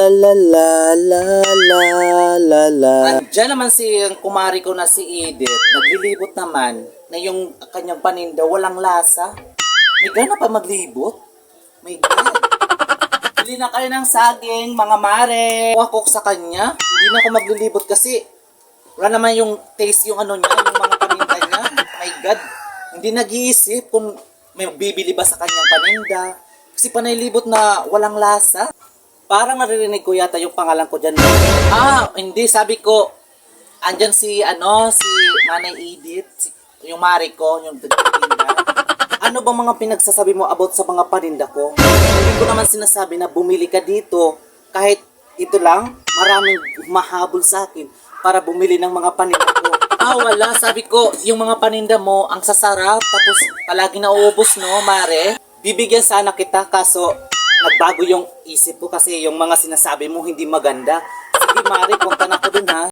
La la la la la la. Andiyan naman si kumari ko na si Edith. Naglilibot naman na yung kanyang paninda walang lasa. May gana pa maglibot? May gana. Bili na kayo ng saging, mga mare. Wakok sa kanya. Hindi na ako maglilibot kasi wala naman yung taste yung ano niya, yung mga paninda niya. My God. Hindi nag-iisip kung may bibili ba sa kanyang paninda. Kasi panay-libot na walang lasa. Parang naririnig ko yata yung pangalan ko dyan. Hindi. Sabi ko, andyan si Manay Edith, yung mari ko, yung tinda. Ano bang mga pinagsasabi mo about sa mga paninda ko? Hindi ko naman sinasabi na bumili ka dito. Kahit ito lang, maraming mahabol sa akin para bumili ng mga paninda ko. Wala. Sabi ko, yung mga paninda mo, ang sasarap, tapos palagi nauubos, no, mare? Bibigyan sana kita, kaso nagbago yung isip ko kasi yung mga sinasabi mo hindi maganda. Sige, mare, punta